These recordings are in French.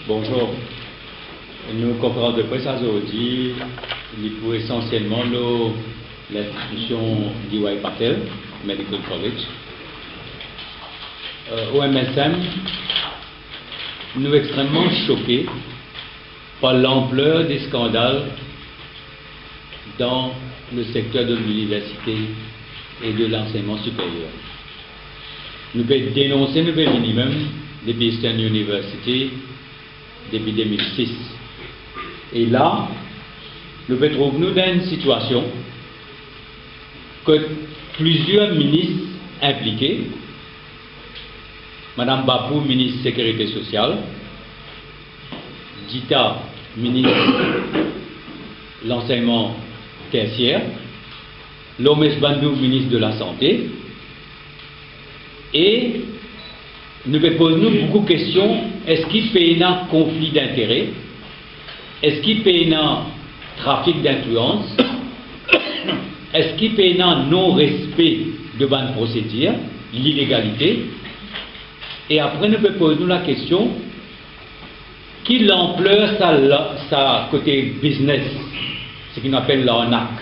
Bonjour. Nous conférence de presse aujourd'hui, il faut essentiellement l'institution DY Patel Medical College. Au MSM, nous sommes extrêmement choqués par l'ampleur des scandales dans le secteur de l'université et de l'enseignement supérieur. Nous pouvons dénoncer le minimum de Eastern University depuis 2006. Et là, nous pouvons trouver dans une situation que plusieurs ministres impliqués, Madame Bapou, ministre de la Sécurité sociale, Dita, ministre de l'enseignement tertiaire, Lomes Bandou, ministre de la Santé, et nous posons beaucoup de questions. Est-ce qu'il paye un conflit d'intérêts? Est-ce qu'il paye un trafic d'influence? Est-ce qu'il paye un non-respect de bonnes procédures, l'illégalité? Et après, nous posons la question, quelle ampleur ça côté business, ce qu'on appelle l'arnaque?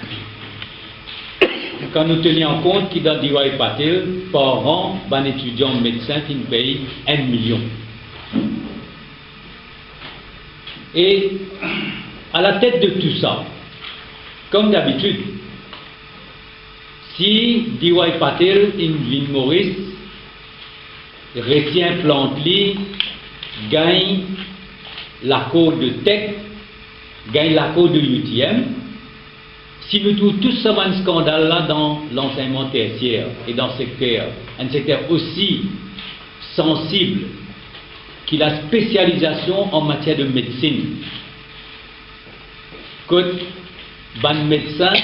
Quand nous tenons compte qu'il dans DY Patel, par an, un étudiant médecin qui paye 1 million. Et à la tête de tout ça, comme d'habitude, si DY Patel, une ville Maurice, retient Plantely, gagne la cour de Tech, gagne la cour de UTM, si nous trouvons tout ce scandale là dans l'enseignement tertiaire et dans un secteur aussi sensible que la spécialisation en matière de médecine, que les médecins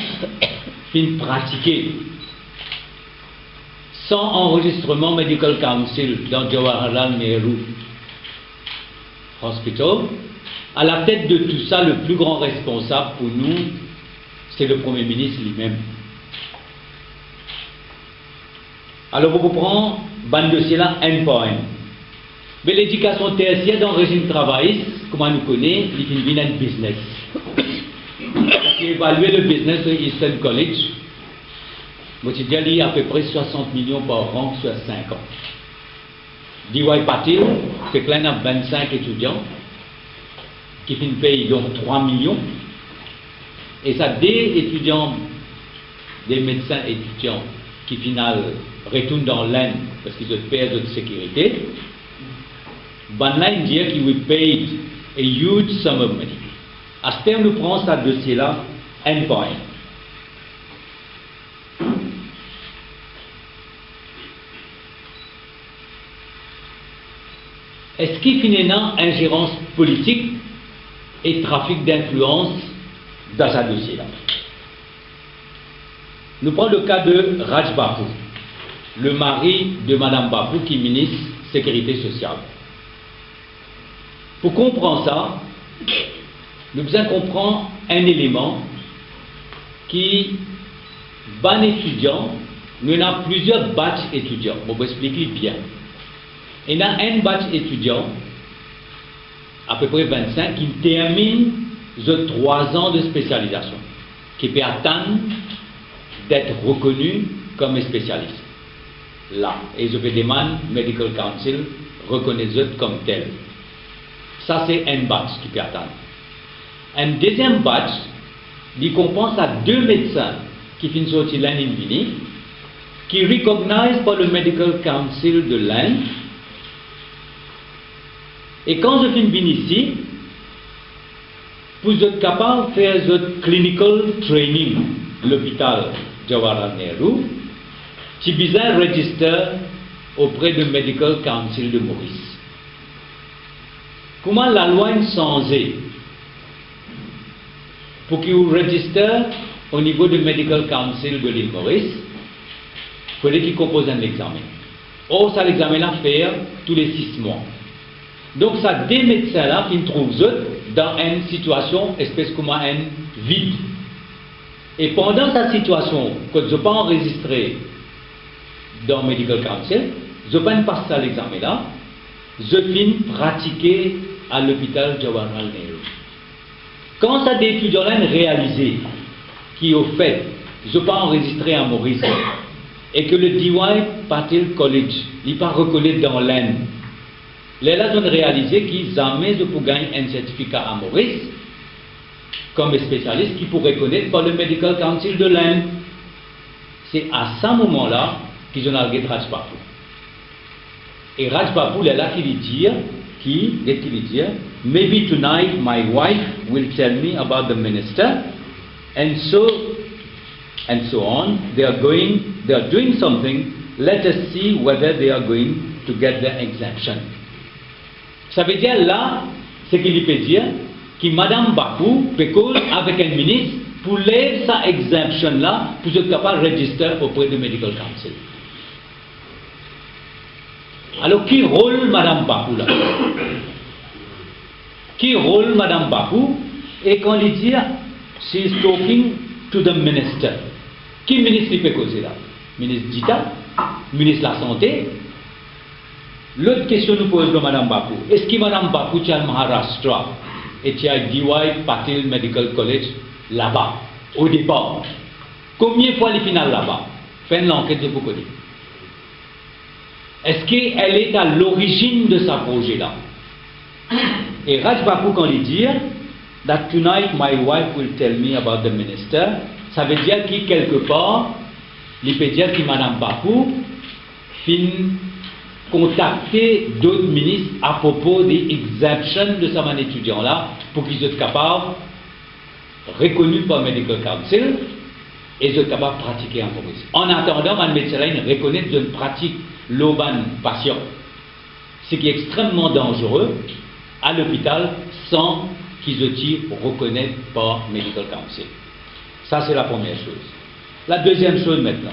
finissent pratiquer sans enregistrement Medical Council dans Jawaharlal Nehru Hospital, à la tête de tout ça, le plus grand responsable pour nous, c'est le Premier ministre lui-même. Alors, vous comprenez, ce dossier-là, un par un. Mais l'éducation tertiaire dans le régime travailliste, comment nous connaissons, il y a un business. J'ai évalué le business de Eastern College. Moi, je dis, il y a à peu près 60 millions par an sur 5 ans. DY Patel, c'est plein de 25 étudiants qui payent donc 3 millions. Et ça, des étudiants, des médecins étudiants qui final retournent dans l'Inde parce qu'ils ont peur de sécurité, ils disent qu'ils will pay a huge sum of money. À ce terme, nous prenons ce dossier-là, un par un. Est-ce qu'il y a une ingérence politique et trafic d'influence dans ce dossier-là? Nous prenons le cas de Raj Bapou, le mari de Madame Bapou qui est ministre de la Sécurité sociale. Pour comprendre ça, nous devons comprendre un élément qui, ban étudiant, nous avons plusieurs batchs étudiants. On va expliquer bien. Il y a un batch étudiant, à peu près 25, qui termine 3 ans de spécialisation, qui peut attendre d'être reconnu comme spécialiste. Là, et je vais demander Medical Council reconnaître comme tel. Ça, c'est un batch qui peut attendre. Un deuxième batch, il compense à 2 médecins qui finissent sortir l'Inde Invini, qui reconnaissent par le Medical Council de l'Inde. Et quand je finis ici, vous êtes capable de faire votre clinical training, l'hôpital Jawaharlal Nehru, qui besoin de register auprès du Medical Council de Maurice. Comment la loi est changée pour que vous registrez au niveau du Medical Council de l'île Maurice? Il faudrait qu'il compose un examen. Or, ça l'examen-là faire tous les 6 mois. Donc, ça des médecins-là qui trouvent dans une situation, espèce comme un vide. Et pendant cette situation, quand je ne pas enregistré dans le Medical Council, je ne passe pas l'examen-là, je finis pratiquer à l'hôpital Jawaharlal Nehru. Quand cet étudiant-là a réalisé qu'au fait, je n'ai pas enregistré à Maurice et que le DY Patil College n'est pas reconnu dans l'Inde, les gens ont réalisé qu'ils jamais pour gagner un certificat à Maurice comme spécialiste qui pourrait connaître par le Medical Council de l'Inde. C'est à ce moment-là qu'ils ont argué Raj Bapu. Et Raj Bapu est là qui lui dit, maybe tonight my wife will tell me about the minister, and so on. They are doing something. Let us see whether they are going to get the exemption. Ça veut dire là, ce qu'il peut dire, que Madame Bapu peut causer avec un ministre pour lever sa exemption là, pour être capable de register auprès du Medical Council. Alors, qui rôle Madame Bapu là? Qui rôle Madame Bapu? Et quand il dit, she is talking to the minister. Qui ministre il peut causer là? Ministre d'État, ministre de la Santé. L'autre question nous pose de Madame Bapu. Est-ce que Madame Bapu tient Maharashtra et tient DY Patil Medical College là-bas, au départ? Combien de fois les finales là-bas? Faites l'enquête de beaucoup. Est-ce qu'elle est à l'origine de ce projet-là? Et Raj Bapu, quand il dit that tonight my wife will tell me about the minister, ça veut dire qu'il quelque part, il peut dire que Madame Bapu fin contacter d'autres ministres à propos des exemptions de ce étudiant-là pour qu'ils soient capables, reconnus par le Medical Council, et soient capables de pratiquer en Maurice. En attendant, un médecin reconnaît une pratique l'auban patient, ce qui est extrêmement dangereux à l'hôpital sans qu'ils soient reconnus par le Medical Council. Ça, c'est la première chose. La deuxième chose maintenant.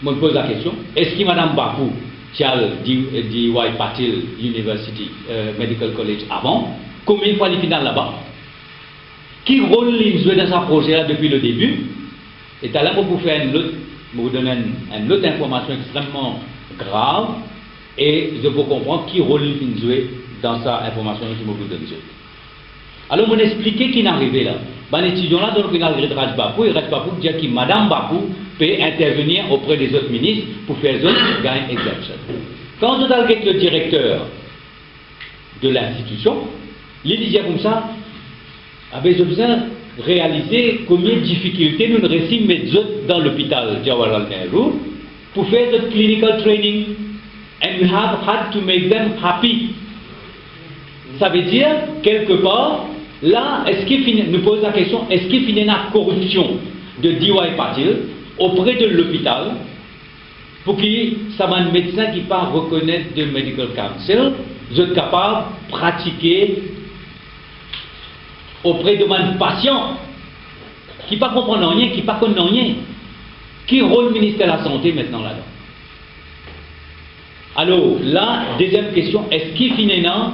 Je me pose la question, est-ce que Mme Bapu tient DY Patil University Medical College avant? Combien de fois les finales là-bas? Qui rôle il joue dans ce projet-là depuis le début? Et là, je vous faire vous donner une autre information extrêmement grave et je vous comprendre qui rôle il joue dans cette information que je vous donne. Alors, je vais expliquer qui est arrivé là. Un étudiant là, donc, il a Raj Bapu, et Raj Bapu dit que Mme Bapu peut intervenir auprès des autres ministres pour faire les autres gagnent exemption. Quand on a avec le directeur de l'institution, il dit comme ça, avait besoin de réaliser combien de difficultés nous réussissons mettre dans l'hôpital Jawaharlal Nehru pour faire notre clinical training. And we have had to make them happy. Ça veut dire, quelque part, là, nous pose la question, est-ce qu'il finit la corruption de DY Patil auprès de l'hôpital pour que ça soit un médecin qui ne pas reconnaître de Medical Council, soit capable de pratiquer auprès de mon patient qui ne comprend rien, qui ne connaît rien. Qui rôle le ministère de la Santé maintenant là-dedans? Alors, là, deuxième question, est-ce qu'il finit un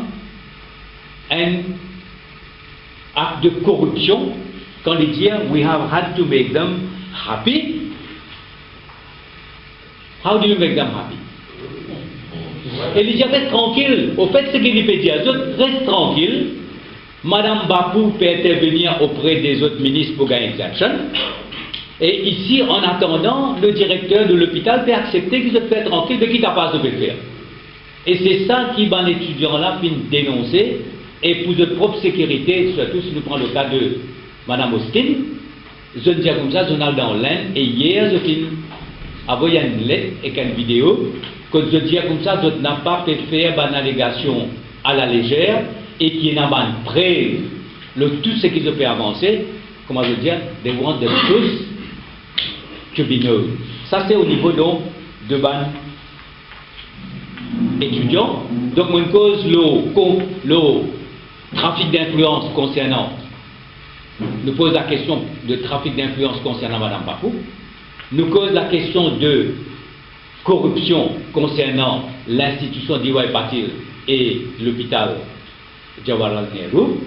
acte de corruption quand il dit we have had to make them happy? How do you make them happy? Et il dit reste tranquille. Au fait, ce qu'il peut dire, reste tranquille. Madame Bapu peut intervenir auprès des autres ministres pour gagner exemption. Et ici, en attendant, le directeur de l'hôpital peut accepter qu'il se fait tranquille de qui n'a pas à se faire. Et c'est ça qui, ben, l'étudiant-là, peut dénoncer. Et pour de propre sécurité, surtout si nous prenons le cas de Mme Austin, je dis comme ça, je suis dans l'Inde, et hier, je finis envoyer une lettre et une vidéo, que je dis comme ça, je n'ai pas fait faire une allégation à la légère, et qui n'a pas prêt, tout ce qu'ils ont fait avancer, comment je veux dire, they want the truth to be known. Ça, c'est au niveau donc de ban étudiant. Donc, on cause le trafic d'influence concernant, nous pose la question de trafic d'influence concernant Mme Bapu, nous cause la question de corruption concernant l'institution DY Patil et l'hôpital Jawaharlal Nehru.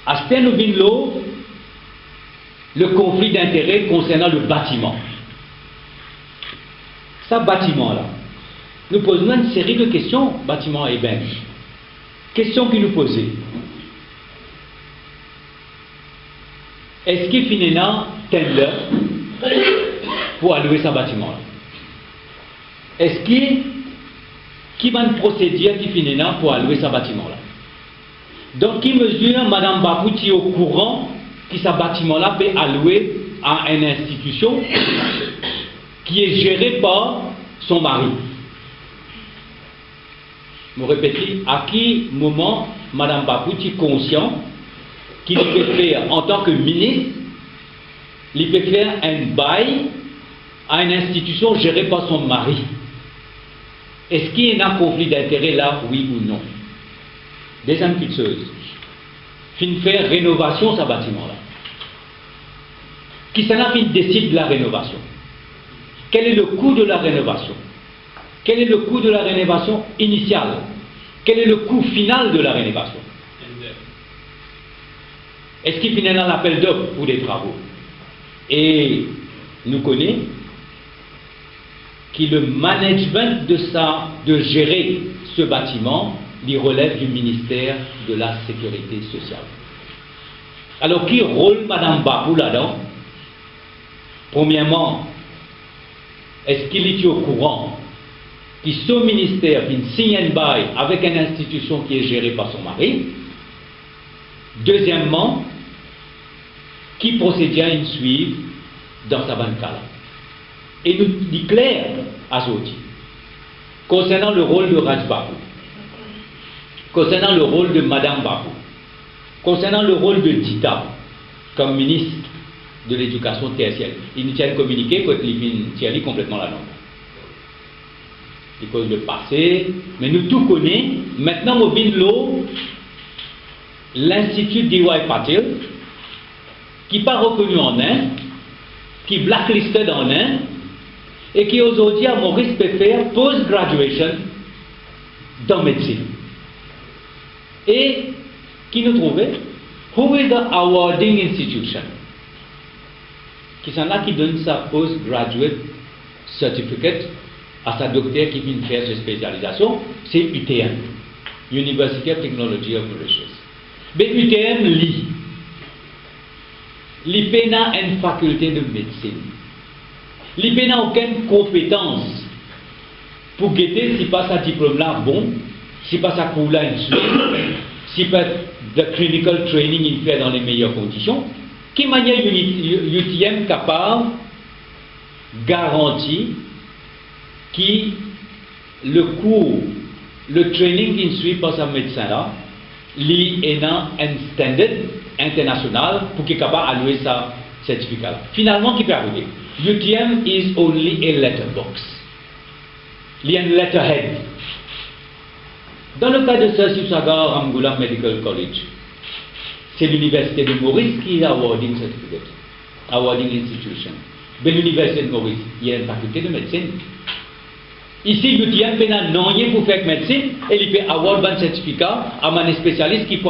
À ce nous le conflit d'intérêts concernant le bâtiment. Ce bâtiment-là, nous posons une série de questions, bâtiment et bench. Questions qui nous posent. Est-ce qu'il finit là tel pour allouer ce bâtiment-là? Est-ce qui va procéder qui finit là pour allouer ce bâtiment-là? Donc, qui mesure Mme Bapouti au courant que ce bâtiment-là peut allouer à une institution qui est gérée par son mari? Je répète, à quel moment Mme Bapouti est conscient qu'il peut faire, en tant que ministre, il peut faire un bail à une institution gérée par son mari? Est-ce qu'il y a un conflit d'intérêt là, oui ou non? Deuxième petite chose, fin faire rénovation ce bâtiment-là. Qui s'en a fin décide de la rénovation? Quel est le coût de la rénovation? Quel est le coût de la rénovation initiale? Quel est le coût final de la rénovation? Est-ce qu'il finit dans l'appel d'offres pour des travaux? Et nous connaissons que le management de gérer ce bâtiment, il relève du ministère de la Sécurité sociale. Alors, qui rôle Mme Bapou là-dedans? Premièrement, est-ce qu'il est au courant que ce ministère signe un bail avec une institution qui est gérée par son mari? Deuxièmement, qui procédait à une suivre dans sa banque-là? Et nous dit clair à Zoti, concernant le rôle de Raj Bapou, concernant le rôle de Mme Bapou, concernant le rôle de Dita comme ministre de l'éducation tertiaire. Il nous tient communiqué quand il tient complètement la norme. Il cause le passé, mais nous tout connaissons. Maintenant, mobile l'eau, l'Institut D.Y. Patil, qui n'est pas reconnu en Inde, qui est blacklisted en Inde, et qui aujourd'hui à Maurice peut faire post-graduation dans médecine. Et qui nous trouvait, who is the awarding institution? Qui sont là qui donne sa postgraduate certificate à sa docteur qui vient faire sa spécialisation, c'est UTM, University of Technology of Mauritius. Mais UTM lit. L'IP n'a une faculté de médecine. L'IP n'a aucune compétence pour guetter si pas sa diplôme-là bon, si pas sa cours-là une suite, si pas de clinical training il fait dans les meilleures conditions. Qui manière UTM capable garantit que le cours, le training qu'il suit par ce médecin-là, il est un standard international pour qu'il soit capable d'allouer sa certificat. Finalement, qui peut arriver? UTM is only a letterbox. Il y a une letterhead. Dans le cas de Sagar Ramgoolam Medical College, c'est l'université de Maurice qui est awarding certificate, awarding institution. Mais l'université de Maurice, il y a une faculté de médecine. Ici, l'UTM peut rien pour faire médecine et il peut avoir un certificat à un spécialiste qui peut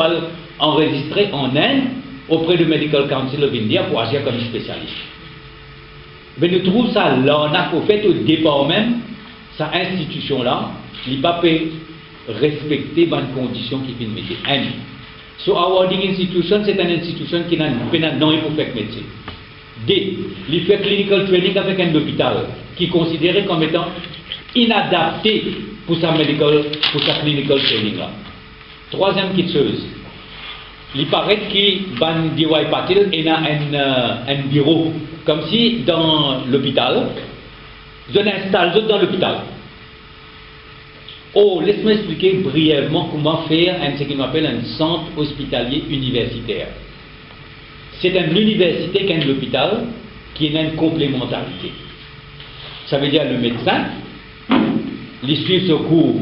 enregistrer en Inde auprès du Medical Council of India pour agir comme spécialiste. Mais nous trouvons ça là, on a fait au départ même, cette institution-là, il ne peut pas respecter les conditions qui viennent mettre. So, awarding institution, c'est une institution qui n'a pas pour faire médecine. D. Il fait clinical training avec un hôpital qui est considéré comme étant inadapté pour sa clinical training là. Troisième petite chose. Il paraît que Ban D.Y. Patil a un bureau, comme si dans l'hôpital, je l'installe dans l'hôpital. Oh, laisse-moi expliquer brièvement comment faire ce qu'on appelle un centre hospitalier universitaire. C'est une université qui est un hôpital qui a une complémentarité. Ça veut dire le médecin, il suit ce cours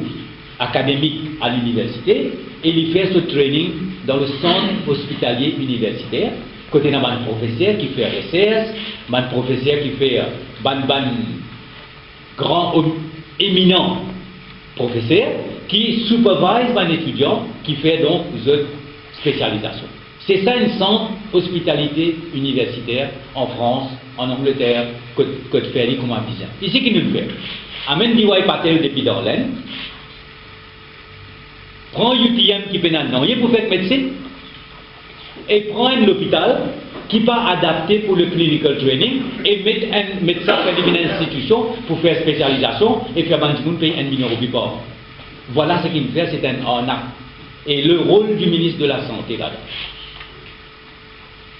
académique à l'université et il fait ce training dans le centre hospitalier universitaire. Côté d'un professeur qui fait recherche, un professeur qui fait un grand, éminent professeur qui supervise un étudiant qui fait donc une spécialisation. C'est ça une centre hospitalité universitaire en France, en Angleterre, Côte Ferry, comme un bizarre. Ici, qui nous le fait? Amène D.Y. Patel depuis Dorlaine, prend UTM qui peut n'en pour faire médecine, et prend un hôpital qui pas adapté pour le clinical training et mettre un médecin dans une institution pour faire spécialisation et faire un payer 1 million de roupies par an. Voilà ce qu'il me fait, c'est un arnaque. Et le rôle du ministre de la Santé là-dedans.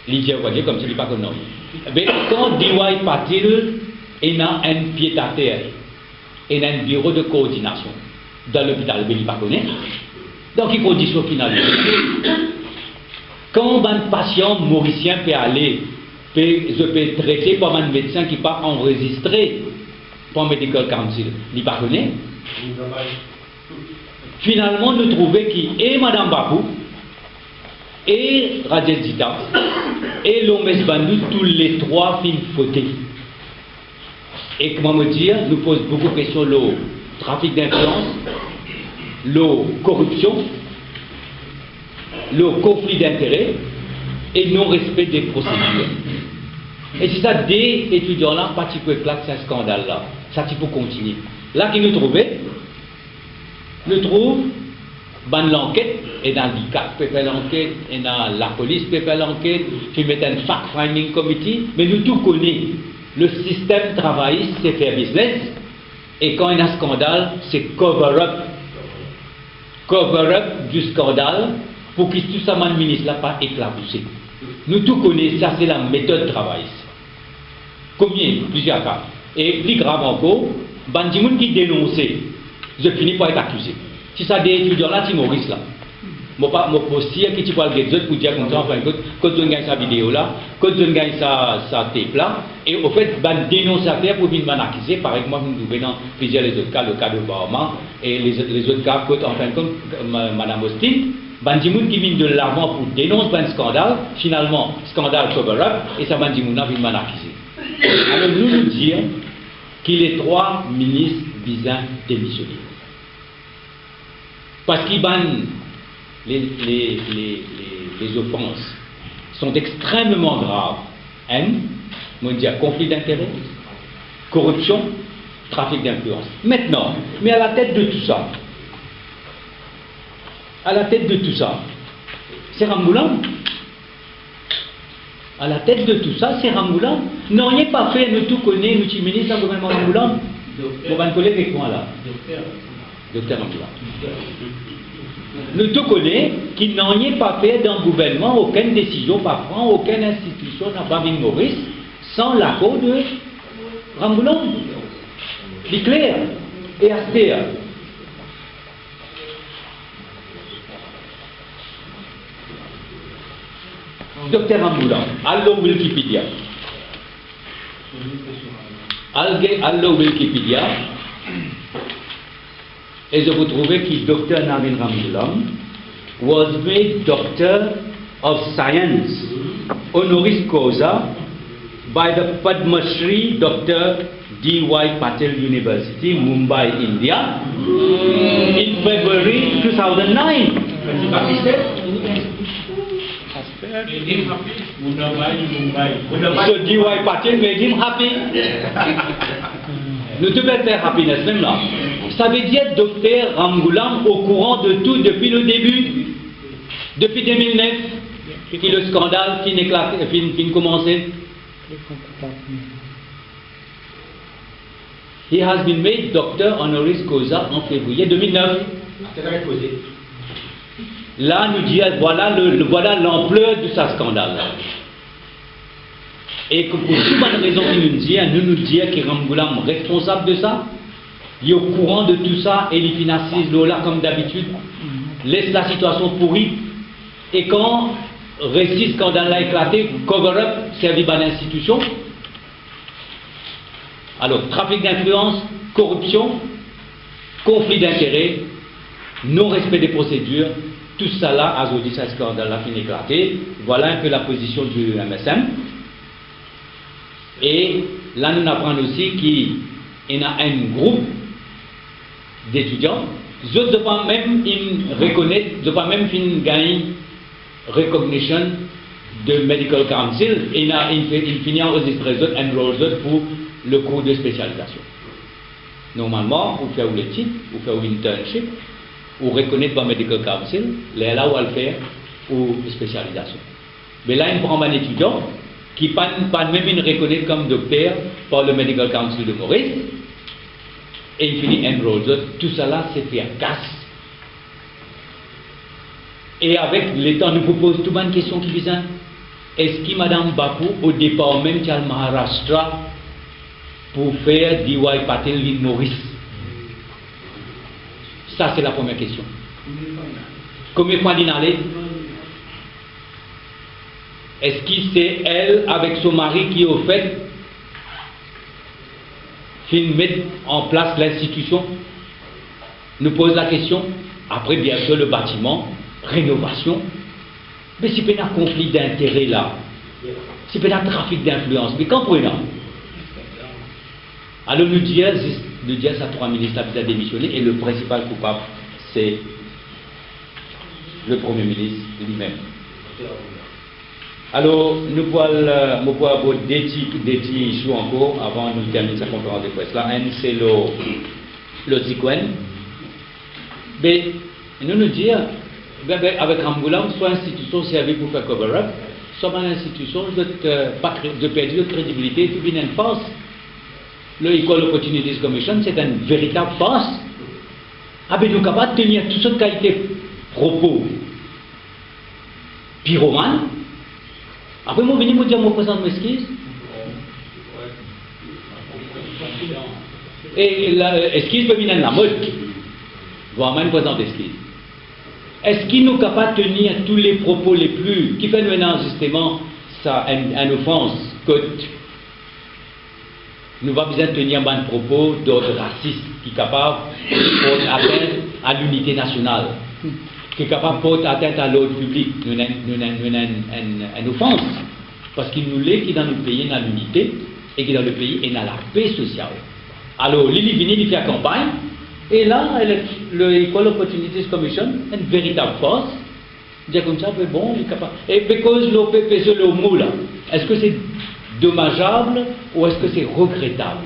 Lydia Wadier, comme c'est pas connu. Mais quand D.Y. Patil est dans un pied à terre et dans un bureau de coordination dans l'hôpital, il ne pas connaît. Donc, il condition finale. Quand un patient mauricien peut aller, je peux traiter par un médecin qui n'est pas enregistré pour un medical council, il ne pas connaît. Finalement, nous trouvons qui est Mme Babou, et Radjet Zita, et l'Omes Bandou, tous les trois films fautés. Et comment me dire, nous pose beaucoup de questions, le trafic d'influence, la corruption, le conflit d'intérêts et non-respect des procédures. Et c'est ça, des étudiants-là, particulièrement, c'est un scandale-là. Ça, il faut continuer. Là, qui nous trouvons, nous trouvons dans l'enquête, et dans l'ICAC peut faire l'enquête, et dans la police peut faire l'enquête, puis mettre un fact-finding committee, mais nous tous connaissons. Le système travailliste, c'est faire business, et quand il y a un scandale, c'est cover-up. Cover-up du scandale pour que tout ça, le ministre n'a pas éclaboussé. Nous tous connaissons, ça c'est la méthode travailliste. Combien? Plusieurs cas. Et plus grave encore, Bandimoun qui dénonçait, je finis par être accusé. Si ça des étudiants là, c'est Maurice là. Je ne vais pas poster qui tu parles des autres pour dire comme ça, enfin, quand tu gagnes sa vidéo là, quand tu gagnes sa tape là, et au fait, ben dénonçateur pour venir m'accuser, par exemple, moi je me trouvais dans plusieurs les autres cas, le cas de Barman, et les autres cas, en fin de compte, Mme Austin, Bandimoun qui vient de l'avant pour dénoncer un scandale, finalement, scandale cover-up, et ça Bandimoun vient m'accuser. Alors nous disons que les trois ministres visent à démissionner. Parce qu'ils bannent les offenses sont extrêmement graves. Haine, conflit d'intérêts, corruption, trafic d'influence. Maintenant, mais à la tête de tout ça, c'est Rambouillet. À la tête de tout ça, c'est Rambouillet. Non, il n'est pas fait, nous tout connaissons, nous ministre du gouvernement Rambouillet. Mon bon collègue avec moi là. Docteur Rambouillet. Nous tout connaissons qu'il n'en est pas fait dans le gouvernement, aucune décision pas prendre, aucune institution n'a pas mis Maurice sans l'accord de Rambouillet. C'est clair. Et Astéa. Docteur Rambouillet, allô Wikipédia. Allô Wikipédia. Et je vous trouvais que Dr. Navin Rambouillet was made Doctor of Science, honoris causa, by the Padma Shri Dr. D.Y. Patil University, Mumbai, India, in February 2009. So D.Y. Patil made him happy. Nous devons faire happiness même là. Ça veut dire Dr. Rambouillet au courant de tout depuis le début, depuis 2009, qui le scandale fin commencé. He has been made doctor honoris causa en février 2009. Là, nous disons, voilà l'ampleur de ce scandale. Et que pour toute bonne raison qu'il nous dit, que Rambouillet est responsable de ça, il est au courant de tout ça et il finance là comme d'habitude, laisse la situation pourrie. Et quand récit scandale a éclaté, cover-up, servi par l'institution. Alors, trafic d'influence, corruption, conflit d'intérêts, non-respect des procédures, tout ça là, aujourd'hui, ce scandale a fini éclaté. Voilà un peu la position du MSM. Et là, nous apprenons aussi qu'il y a un groupe d'étudiants, je ne dois pas même reconnaître, je ne dois pas même gagner recognition de Medical Council et il finit enregistrer enroll pour le cours de spécialisation. Normalement, vous faites l'étude, vous faites un internship, vous reconnaissez par Medical Council, là où elle fait ou spécialisation. Mais là, il prend un étudiant qui pas même une reconnaît comme docteur par le Medical Council de Maurice et il finit enroll. Tout ça là, c'est fait casse. Et avec l'État, nous propose toute une question qui vient. Est-ce que Mme Bapu, au départ même, tu as le Maharashtra pour faire DY Patel l'île Maurice? Ça, c'est la première question. Combien de fois d'inaller? Est-ce que c'est elle, avec son mari, qui, au fait, met en place l'institution? Nous pose la question. Après, bien sûr, le bâtiment, rénovation. Mais c'est pas un conflit d'intérêt là. C'est pas un trafic d'influence. Mais comprenons. Alors nous disons à trois ministres qui ont démissionné et le principal coupable, c'est le Premier ministre lui-même. Alors, nous pouvons avoir des petits issues encore avant de terminer cette conférence de presse. Là, un, c'est le Zikwen. Mais nous disons, avec Rambulam, soit institution servie pour faire cover-up, soit une institution de perdre de crédibilité et de une force. Le Equal Opportunities Commission, c'est une véritable force. Ah ben nous sommes capables de tenir toutes sortes de qualités propos pyromane. Après, moi, venez me dire, moi, présente mes esquisses. Et l'esquisse peut venir la mode. Voire même présente esquisse. Est-ce qu'il nous capable de tenir tous les propos les plus qui fait maintenant justement ça une offense que nous va besoin de tenir un propos d'ordre raciste qui est capable de atteindre à l'unité nationale, qui est capable de porter atteinte à l'ordre public. Nous avons une offense parce qu'il nous l'est qui dans le pays dans l'unité et qui dans le pays est dans la paix sociale. Alors Lili Vini il fait campagne. Et là, le Equal Opportunities Commission, une véritable force, dit comme ça, mais bon, il est capable. Et parce que l'OPPC, le mot là, est-ce que c'est dommageable ou est-ce que c'est regrettable?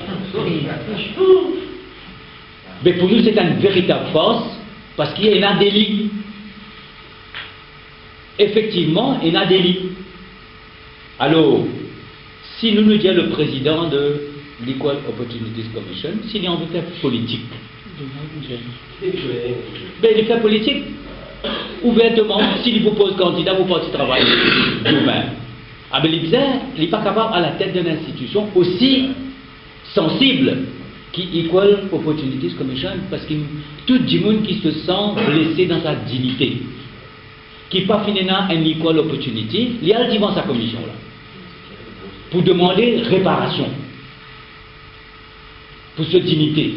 Mais pour nous, c'est une véritable force parce qu'il y a un délit. Effectivement, il y a un délit. Alors, si nous nous disons le président de l'Equal Opportunities Commission, s'il y a envie de faire politique, ben, il fait politique. Ouvertement, s'il vous pose candidat, vous partez travailler vous-même. Ah ben, il n'est pas capable à la tête d'une institution aussi sensible qu'Equal Opportunities Commission, parce que tout le monde qui se sent blessé dans sa dignité, qui n'est pas fini dans un Equal Opportunity, il y a devant sa commission là, pour demander réparation pour cette dignité,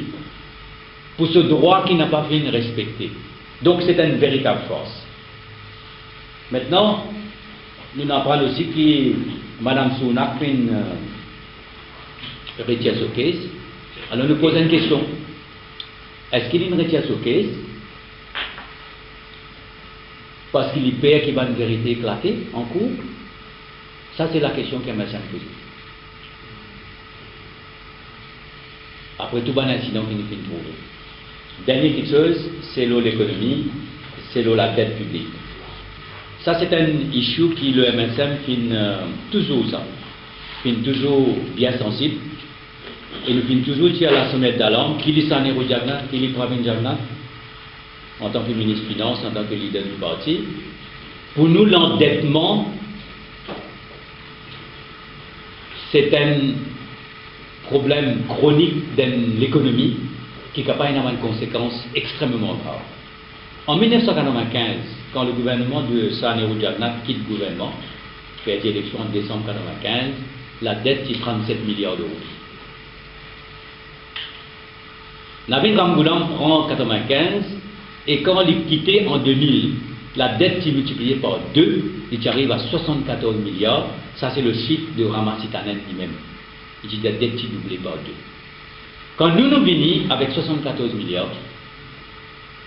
pour ce droit qui n'a pas été respecté. Donc c'est une véritable force. Maintenant, nous apprenons aussi que Mme Sunak retient ce case. Alors nous posons une question. Est-ce qu'il retient ce case parce qu'il y a peur qu'il va une vérité éclater en cours? Ça c'est la question qui m'a posée. Après tout un incident qui nous fait trouver. Dernière petite chose, c'est l'économie, c'est la dette publique. Ça, c'est un issue qui le MSM finit toujours ça, finit toujours bien sensible, et nous finit toujours tirer la sonnette d'alarme, qui lit Sanero Jagannath, qui lit Pravin Jagannath, en tant que ministre des Finances, en tant que leader du parti. Pour nous, l'endettement, c'est un problème chronique de l'économie qui est capable d'avoir une conséquence extrêmement grave. En 1995, quand le gouvernement de Sanero Jagannath quitte le gouvernement, qui a été élection en décembre 1995, la dette est 37 milliards d'euros. Navin Ramgoolam prend en 1995 et quand il est quitté en 2000, la dette est multipliée par 2 et il arrive à 74 milliards. Ça, c'est le chiffre de Ramasitanen lui-même. Il dit que la dette est doublée par 2. Quand nous venons avec 74 milliards,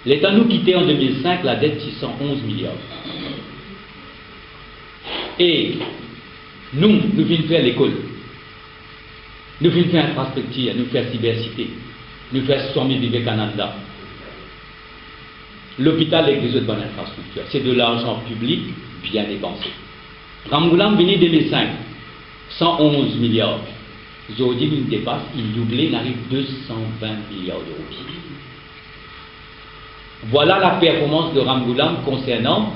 l'État nous quittait en 2005, la dette est 111 milliards. Et nous venons faire l'école. Nous venons faire infrastructure, nous faire cybercité, nous faire 100 000 Vivekananda. L'hôpital et les autres bonnes infrastructures. C'est de l'argent public bien dépensé. Ramgoolam venu 2005, 111 milliards. Aujourd'hui, il dépasse, il doublait, il arrive 220 milliards d'euros. Voilà la performance de Ramgoolam concernant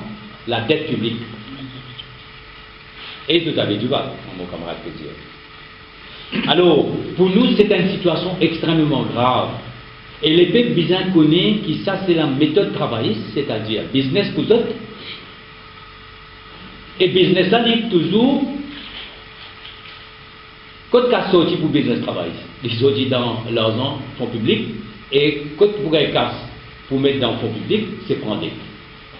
la dette publique. Et vous avez du mal, mon camarade peut dire. Alors, pour nous, c'est une situation extrêmement grave. Et les peuples bizarres connaissent que ça, c'est la méthode travailliste, c'est-à-dire business pour eux. Et business là, dit toujours, quand ils sortent pour business travailliste, ils sortent dans l'argent, fonds public, et quand vous casse pour mettre dans le fonds public, c'est prendre.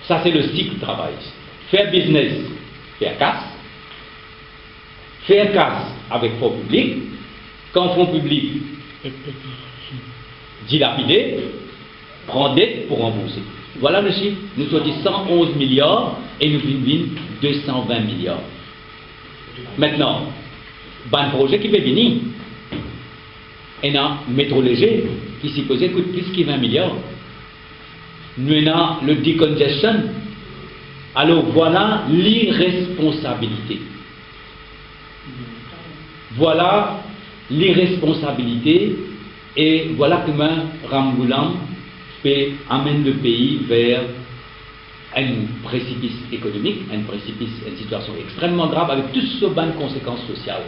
Ça, c'est le cycle travailliste. Faire business, faire casse. Faire casse avec fonds public, quand fonds public dilapidé, prendre dette pour rembourser. Voilà le chiffre. Nous sommes dit 111 milliards et nous venons 220 milliards. Maintenant, un projet qui peut venir. Et un métro léger qui supposé coûte plus que 20 milliards. Nous avons le decongestion. Alors voilà l'irresponsabilité. Voilà l'irresponsabilité et voilà comment Ramgoolam amène le pays vers un précipice économique, une situation extrêmement grave avec toutes ces bonnes conséquences sociales.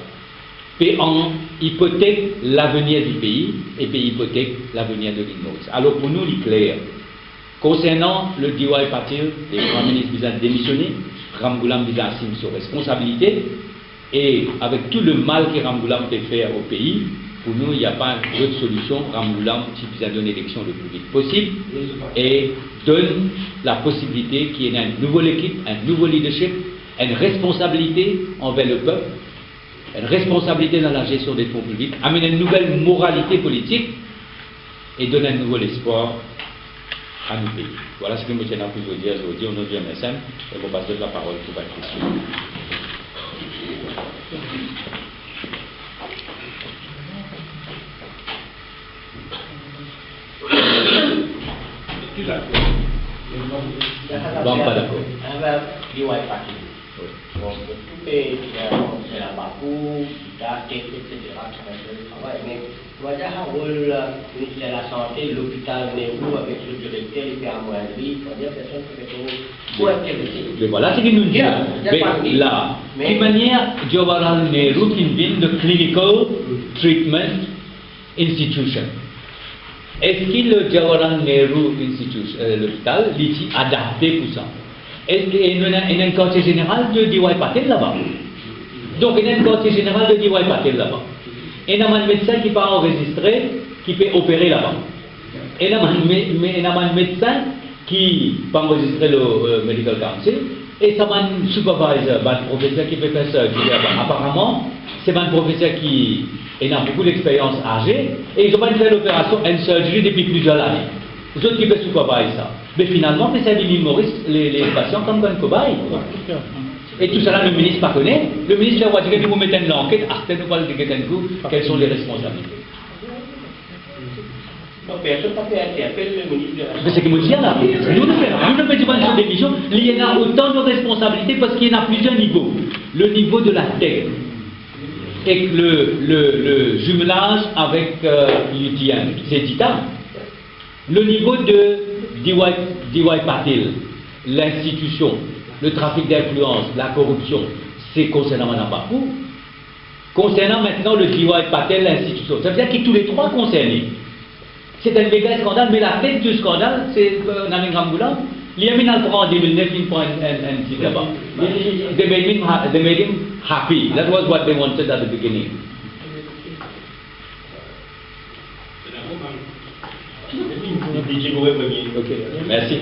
Et en hypothèque l'avenir du pays et puis hypothèque l'avenir de l'île Maurice. Alors pour nous, il est clair. Concernant le DY Patil, les Premier ministres ont démissionné, Ramgoolam a assume ses responsabilités. Et avec tout le mal que Ramgoolam peut faire au pays, pour nous, il n'y a pas d'autre solution. Ramgoolam suffit à donner l'élection le plus vite possible et donne la possibilité qu'il y ait une nouvelle équipe, un nouveau leadership, une responsabilité envers le peuple, une responsabilité dans la gestion des fonds publics, amener une nouvelle moralité politique et donner un nouvel espoir à nos pays. Voilà ce que M. Napou veut dire aujourd'hui au nom du MSM et on passe la parole pour votre question. Bon, pas d'accord. Bon, tout est la Bakou, etc. Mais voilà où le ministre de la Santé, l'hôpital Nehru avec le directeur, il fait amoindri, c'est-à-dire personne qui peut intéresser. Voilà ce que nous disons. Mais là, de manière, Jawaharlal Nehru qui vient de Clinical Treatment Institution. Est-ce que le Jawaharlal Nehru Institution, l'hôpital, est adapté pour ça? Est-ce qu'il y a un quartier général de DY Patil là-bas? Donc il y a un quartier général de DY Patil là-bas. Il y a un médecin qui peut enregistrer, qui peut opérer là-bas. Il y a un médecin qui peut enregistrer le Medical Council. Et ça va un supervisor, un professeur qui peut faire ça. Apparemment, c'est un professeur qui a beaucoup d'expérience âgée et ils ont fait l'opération, une surgery depuis plusieurs années. Les autres qui peuvent superviser ça. Mais finalement, c'est ça l'île Maurice, les patients comme un cobaye. Et tout ça, le ministre ne connaît. Le ministre a dit que vous mettez une enquête, nous parlons de quelles sont les responsabilités. Donc, personne n'a fait interpeller le ministre de la Santé. C'est ce que je dis là. Nous ne faisons pas une démission. Il y a autant de responsabilités parce qu'il y en a plusieurs niveaux. Le niveau de la tête. Et le jumelage avec l'UTM, c'est titan. Le niveau de DY Patil, l'institution, le trafic d'influence, la corruption, c'est concernant Mme Bakou. Concernant maintenant le DY Patil, l'institution, ça veut dire qu'ils tous les trois concernés. C'est un méga scandale, mais la tête du scandale, c'est Namin Ramgoolam. Il y a mis en 2009, il prend un site là-bas. They made him happy. That was what they wanted at the beginning. Okay. Merci.